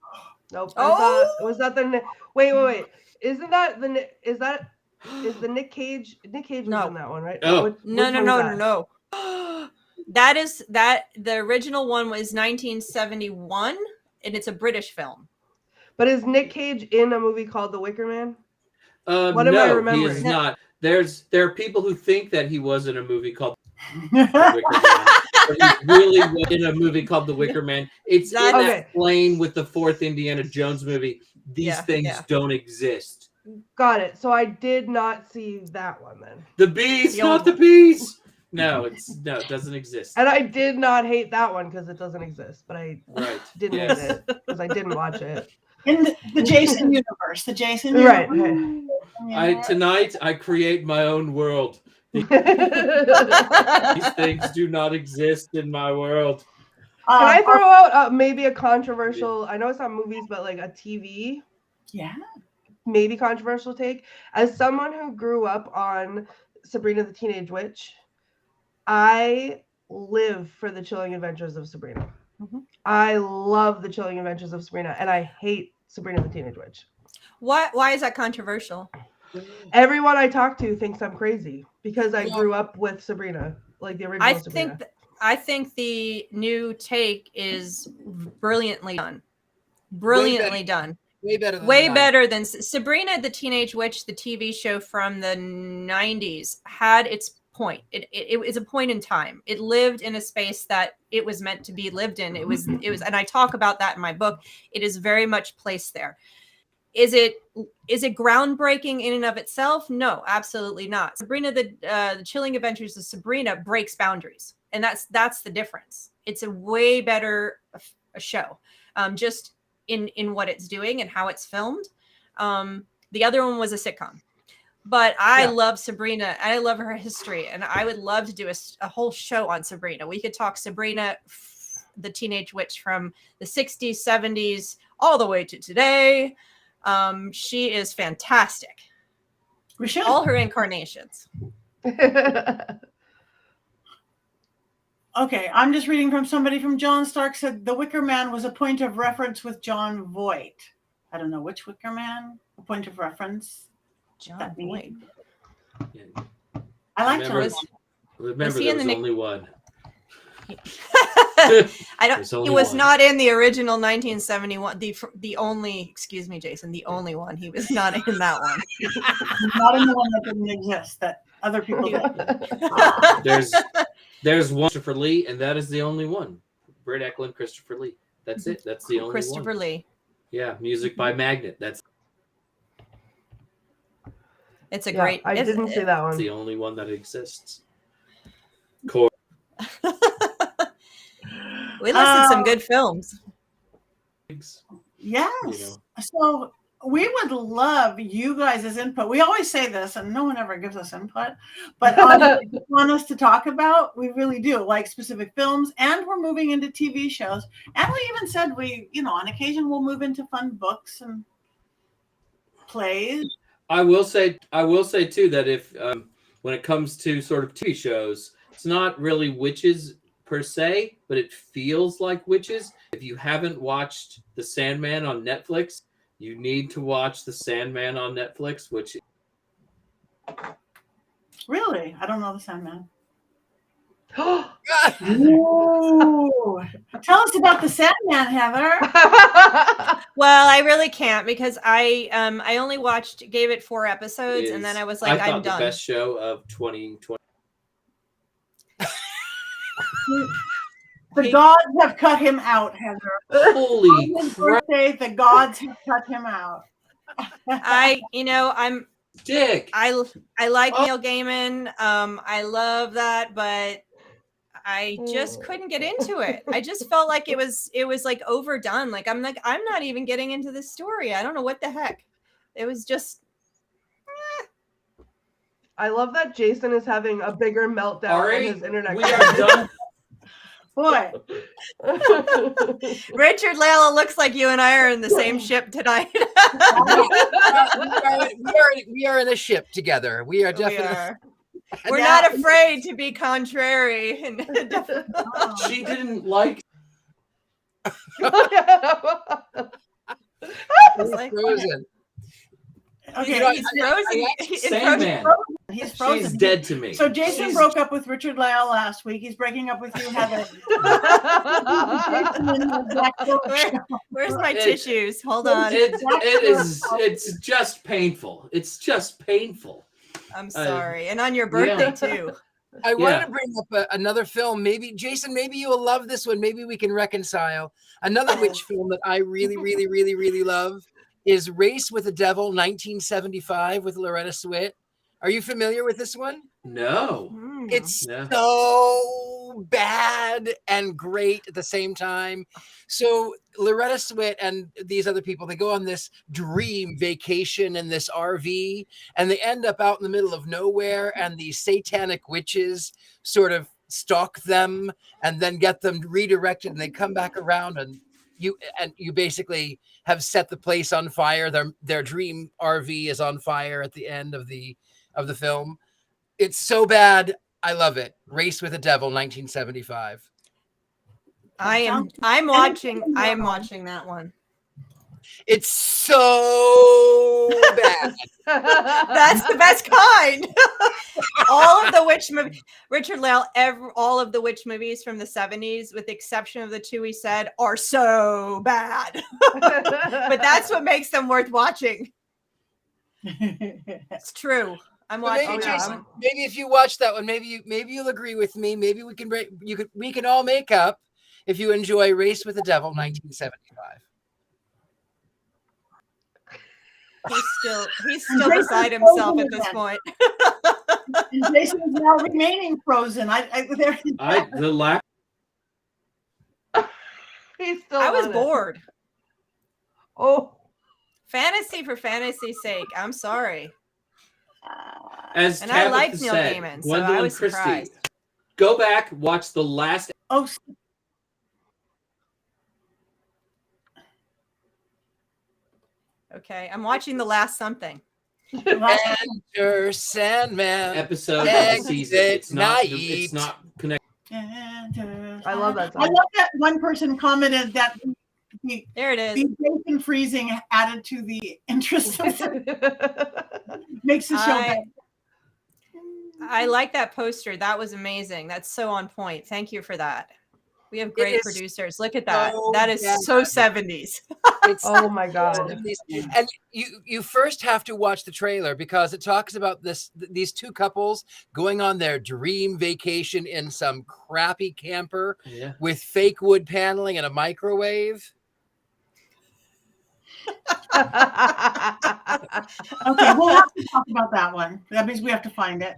Nope. Was that the? Wait. Isn't that the? Is the Nick Cage? Nick Cage was in that one, right? Oh. No. That is the original one was 1971, and it's a British film. But is Nick Cage in a movie called The Wicker Man? What am I remembering? He is not. There are people who think that he was in a movie called The Wicker Man. But he really was in a movie called The Wicker Man. It's in that plane with the fourth Indiana Jones movie. These things don't exist. Got it. So I did not see that one then. The bees, not the bees. No, it doesn't exist. And I did not hate that one because it doesn't exist, but I didn't hate it because I didn't watch it. In the Jason universe, Right. Tonight I create my own world. These things do not exist in my world. Can I throw out maybe a controversial? I know it's not movies, but like a TV. Yeah. Maybe controversial take. As someone who grew up on Sabrina the Teenage Witch, I live for the Chilling Adventures of Sabrina. I love the Chilling Adventures of Sabrina, and I hate Sabrina the Teenage Witch. Why is that controversial? Everyone I talk to thinks I'm crazy because I grew up with Sabrina, like the original Sabrina. I think the new take is brilliantly done. Brilliantly done. Way better than Way the better than Sabrina the Teenage Witch, the TV show from the 90s, had its point. It was a point in time. It lived in a space that it was meant to be lived in. It was, and I talk about that in my book. It is very much placed there. Is it groundbreaking in and of itself? No, absolutely not. Sabrina the Chilling Adventures of Sabrina breaks boundaries, and that's the difference. It's a way better a show, just in what it's doing and how it's filmed. The other one was a sitcom. But I love Sabrina. I love her history, and I would love to do a whole show on Sabrina. We could talk Sabrina, the Teenage Witch from the 60s, 70s, all the way to today. She is fantastic. We should. All her incarnations. Okay, I'm just reading from somebody from John Stark said The Wicker Man was a point of reference with John Voight. I don't know which Wicker Man. A point of reference. John Voight. Yeah. I like Remember, John. remember he there in was the only one. I don't. There's only It was one. not in the original 1971. The only. Excuse me, Jason. The only one. He was not in that one. Not in the one that didn't exist that other people did. There's one Christopher Lee, and that is the only one. Britt Eklund, Christopher Lee. That's it. That's the only Christopher one. Lee. Yeah, music by Magnet. That's It's a great. I didn't see that one. the only one that exists. We listed some good films. Yes. You know. So we would love you guys' input. We always say this, and no one ever gives us input, but if you want us to talk about, we really do, like specific films, and we're moving into TV shows. And we even said on occasion we'll move into fun books and plays. I will say too that if when it comes to sort of TV shows, it's not really witches per se, but it feels like witches. If you haven't watched The Sandman on Netflix, you need to watch The Sandman on Netflix, which Really? I don't know The Sandman. Ooh. Tell us about The Sandman, Heather. Well, I really can't because I only gave it 4 episodes, and then I was like, I'm done. The best show of 2020. The gods have cut him out, Heather. Holy On his crap! birthday, the gods have cut him out. I'm Dick. I like Neil Gaiman. I love that, but I just couldn't get into it. I just felt like it was like overdone. I'm not even getting into this story. I don't know what the heck. It was just. I love that Jason is having a bigger meltdown Ari, on his internet. we are done. Boy, Richard-Lael, it looks like you and I are in the same ship tonight. we are in a ship together. We are definitely. We're not afraid to be contrary. She didn't like. It's like, Frozen. okay, he's frozen. Sandman. he's frozen. She's dead to me. So Jason broke up with Richard-Lael last week. He's breaking up with you, Heather. Where's my tissues? Hold on. It's just painful. It's just painful. I'm sorry. And on your birthday, too. I wanted to bring up another film. Maybe, Jason, maybe you will love this one. Maybe we can reconcile. Another witch film that I really, really, really, really love is Race with the Devil, 1975 with Loretta Swit. Are you familiar with this one? No. It's No. so bad and great at the same time. So Loretta Swit and these other people, they go on this dream vacation in this RV, and they end up out in the middle of nowhere, and these satanic witches sort of stalk them and then get them redirected, and they come back around, and you basically have set the place on fire. Their dream RV is on fire at the end of the film. It's so bad. I love it. Race with the Devil, 1975. I'm watching that one. It's so bad. That's the best kind. all of the witch movies, Richard-Lael, all of the witch movies from the 70s, with the exception of the two he said, are so bad. But that's what makes them worth watching. It's true. I'm watching. Maybe, yeah. Jason, maybe if you watch that one, maybe you'll agree with me. Maybe we can all make up if you enjoy Race with the Devil, 1975. He's still beside himself at this point. And Jason is now remaining frozen. The lack. He's still. I was on it. bored. Oh. Fantasy for fantasy's sake. I'm sorry. As And I Tabitha like Neil said, Gaiman, so Gwendolyn I was Christie, surprised. go back, watch the last. Oh, Okay, I'm watching The Last Something. Enter Sandman. episode of the season. It's not connected. I love that song. I love that one person commented that There it is. the Jason freezing added to the interest of makes the show better. I like that poster. That was amazing. That's so on point. Thank you for that. We have great is producers. Look at that. so That is bad. so 70s. It's Oh my god. And you first have to watch the trailer because it talks about these two couples going on their dream vacation in some crappy camper Yeah. with fake wood paneling and a microwave. Okay, we'll have to talk about that one. That means we have to find it.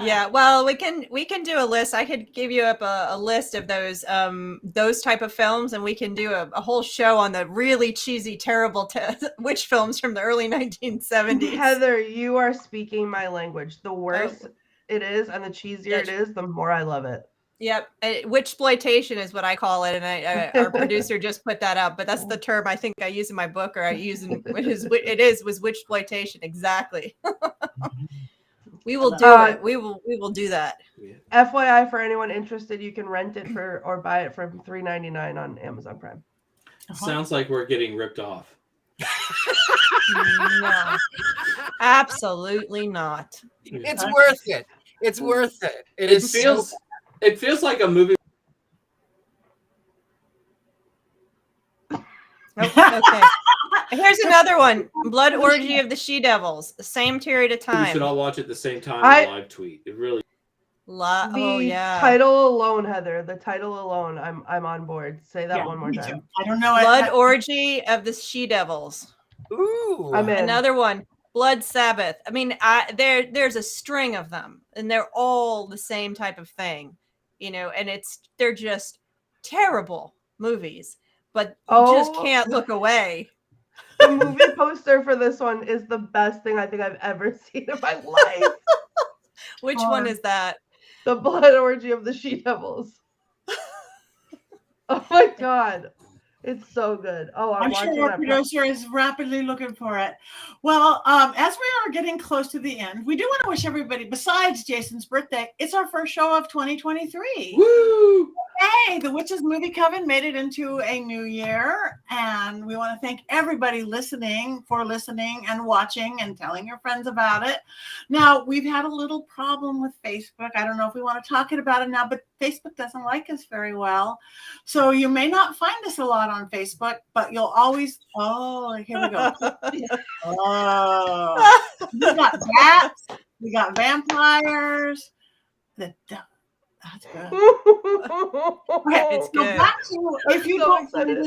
Yeah, well, we can do a list. I could give you up a list of those type of films, and we can do a whole show on the really cheesy, terrible witch films from the early 1970s. Heather, you are speaking my language. The worse it is and the cheesier it is, the more I love it. Yep, witchploitation is what I call it, and our producer just put that up. But that's the term I think I use in my book, or I use in was witchploitation exactly. We will do it. We will do that. FYI, for anyone interested, you can rent it or buy it for $3.99 on Amazon Prime. Sounds like we're getting ripped off. No, absolutely not. It's worth it. It's worth it. It feels like a movie. Okay. Here's another one. Blood Orgy of the She-Devils. The same period of We time. should all watch it at the same time in a live tweet. It really. Yeah. Title alone, Heather. The title alone. I'm on board. Say that one more me time. too. I don't know. Blood Orgy of the She-Devils. Ooh. I'm in. Another one. Blood Sabbath. I mean, there's a string of them, and they're all the same type of thing, and they're just terrible movies, but you just can't look away. The movie poster for this one is the best thing I think I've ever seen in my life. Which one is that? The Blood Orgy of the She-Devils. Oh my god. It's so good. Oh, I'm sure watching our that. producer is rapidly looking for it. Well, as we are getting close to the end, we do want to wish everybody, besides Jason's birthday, it's our first show of 2023. Woo! Hey, the Witches Movie Coven made it into a new year, and we want to thank everybody for listening and watching and telling your friends about it. Now, we've had a little problem with Facebook. I don't know if we want to talk about it now, but Facebook doesn't like us very well. So you may not find us a lot on Facebook, but you'll always, here we go. We got bats, we got vampires. That's good. Okay, It's so good. back to, if you so don't excited.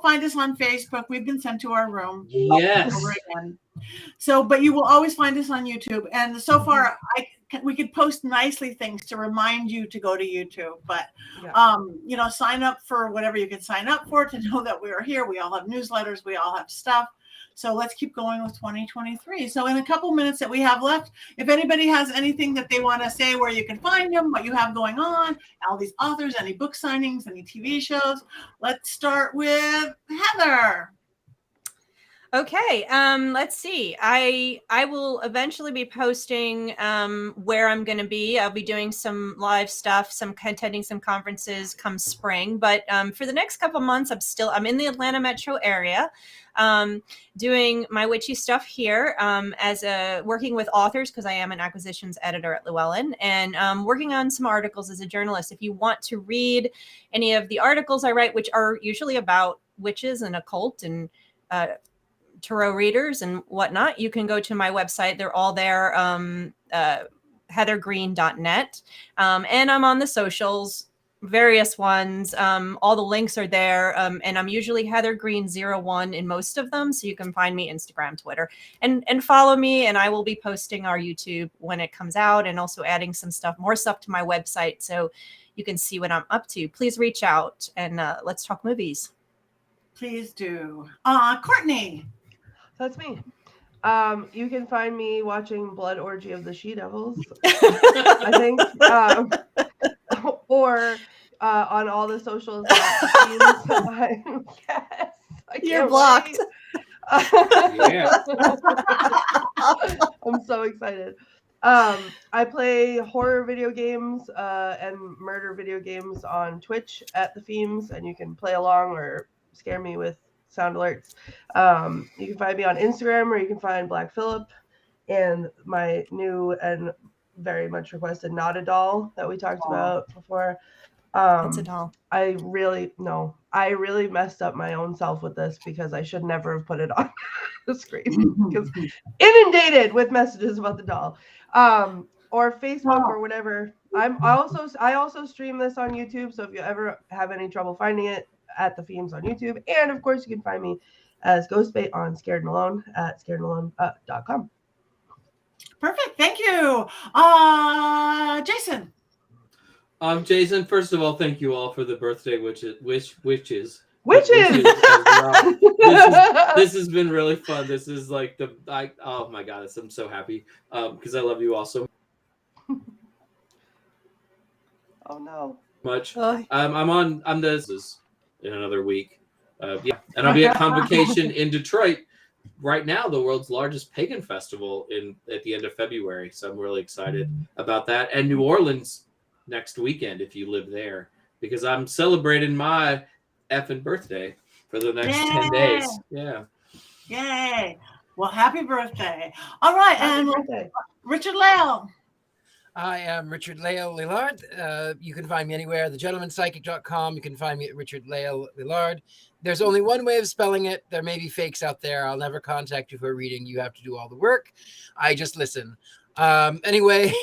find us on Facebook, we've been sent to our room. Yes. Over again. So, but you will always find us on YouTube. And so far, we could post nicely things to remind you to go to YouTube. But, sign up for whatever you can sign up for to know that we are here. We all have newsletters. We all have stuff. So let's keep going with 2023. So in a couple minutes that we have left, if anybody has anything that they want to say, where you can find them, what you have going on, all these authors, any book signings, any TV shows, let's start with Heather. Okay, let's see. I will eventually be posting where I'm going to be. I'll be doing some live stuff, attending some conferences come spring. But for the next couple months, I'm in the Atlanta metro area, doing my witchy stuff here, working with authors, because I am an acquisitions editor at Llewellyn, and working on some articles as a journalist. If you want to read any of the articles I write, which are usually about witches and occult and tarot readers and whatnot, you can go to my website. They're all there, heathergreene.net. And I'm on the socials, various ones. All the links are there. And I'm usually Heather Greene 01 in most of them. So you can find me Instagram, Twitter, and follow me. And I will be posting our YouTube when it comes out, and also adding more stuff to my website, so you can see what I'm up to. Please reach out and let's talk movies. Please do. Courtney. That's me. You can find me watching Blood Orgy of the She-Devils, I think, or on all the socials. Yes, You're blocked. Yeah. I'm so excited. I play horror video games and murder video games on Twitch at the Themes, and you can play along or scare me with sound alerts. You can find me on Instagram, or you can find Black Phillip, and my new and very much requested Not a Doll that we talked about before. It's a doll. I really messed up my own self with this, because I should never have put it on the screen, because inundated with messages about the doll. Or Facebook or whatever. I also stream this on YouTube, so if you ever have any trouble finding it, at the Themes on YouTube. And of course, you can find me as Ghostbait on Scared and Alone at scaredandalone.com. Perfect. Thank you. Jason. Jason, first of all, thank you all for the birthday wishes. Witches! This has been really fun. This is like oh my God, I'm so happy because I love you all so Oh no. much. I'm this in another week. And I'll be at Convocation in Detroit right now, the world's largest pagan festival at the end of February. So I'm really excited about that. And New Orleans next weekend, if you live there, because I'm celebrating my effing birthday for the next 10 days. Yeah. Yay. Well, happy birthday. All right. Happy birthday. Richard-Lael. I am Richard-Lael Lillard. You can find me anywhere, thegentlemanpsychic.com. You can find me at Richard-Lael Lillard. There's only one way of spelling it. There may be fakes out there. I'll never contact you for a reading. You have to do all the work. I just listen. Anyway,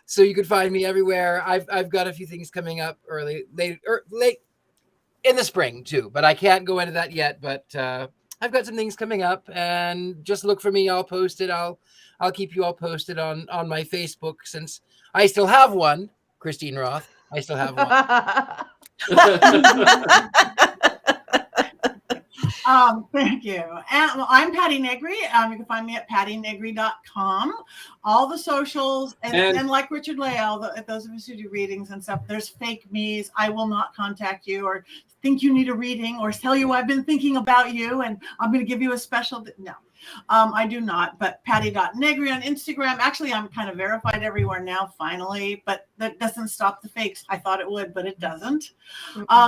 so you can find me everywhere. I've got a few things coming up late in the spring too, but I can't go into that yet. But I've got some things coming up, and just look for me. I'll post it. I'll keep you all posted on my Facebook, since I still have one, Christine Roth. I still have one. Thank you. And I'm Patti Negri. You can find me at pattinegri.com. All the socials, and like Richard-Lael, those of us who do readings and stuff, there's fake me's. I will not contact you or think you need a reading or tell you I've been thinking about you and I'm going to give you a special. No. I do not, but Patti.Negri on Instagram. Actually, I'm kind of verified everywhere now, finally, but that doesn't stop the fakes. I thought it would, but it doesn't.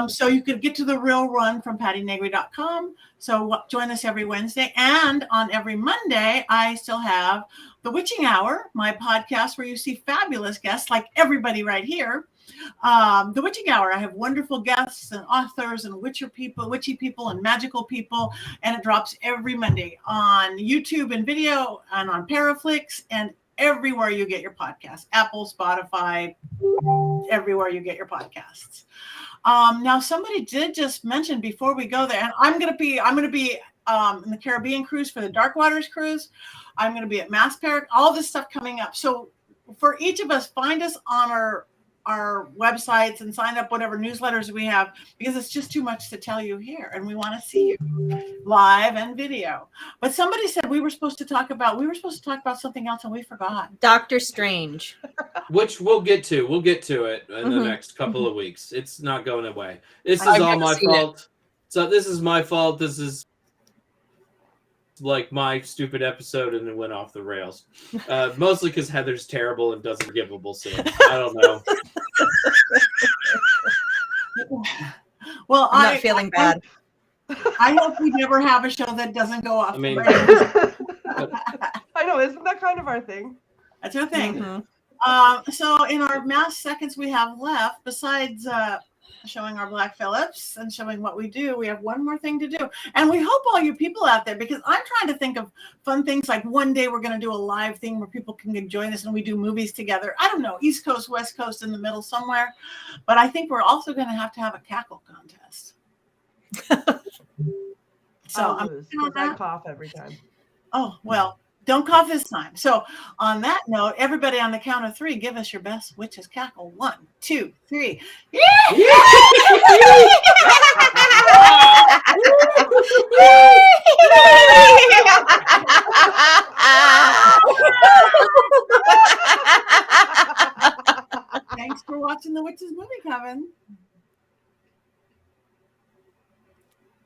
So you could get to the real run from pattinegri.com. So join us every Wednesday. And on every Monday, I still have The Witching Hour, my podcast where you see fabulous guests like everybody right here. The Witching Hour, I have wonderful guests and authors and witchy people and magical people, and it drops every Monday on YouTube and video and on Paraflix and everywhere you get your podcasts, Apple, Spotify, everywhere you get your podcasts. Now somebody did just mention before we go there, and I'm going to be in the Caribbean cruise for the Dark Waters cruise. I'm going to be at Mass Parrot, all this stuff coming up. So for each of us, find us on our websites and sign up whatever newsletters we have, because it's just too much to tell you here, and we want to see you live and video. But somebody said we were supposed to talk about something else and we forgot. Doctor Strange. Which we'll get to it in the next couple of weeks. It's not going away. This is all my fault. So this is my fault. This is like my stupid episode and it went off the rails. Mostly because Heather's terrible and does forgivable sins. I don't know. Well, I'm not feeling bad. I hope we never have a show that doesn't go off. I mean, I know, isn't that kind of our thing? That's our thing. Mhm. So in our mass seconds we have left, besides showing our Black Phillips and showing what we do, we have one more thing to do. And we hope all you people out there, because I'm trying to think of fun things, like one day we're going to do a live thing where people can join us and we do movies together. I don't know, East Coast, West Coast, in the middle somewhere. But I think we're also going to have a cackle contest. So I'll I'm lose, working on 'cause I that. cough every time. Oh, well, don't cough this time. So on that note, everybody on the count of 3, give us your best witch's cackle. 1, 2, 3. Thanks for watching the Witches movie, Coven.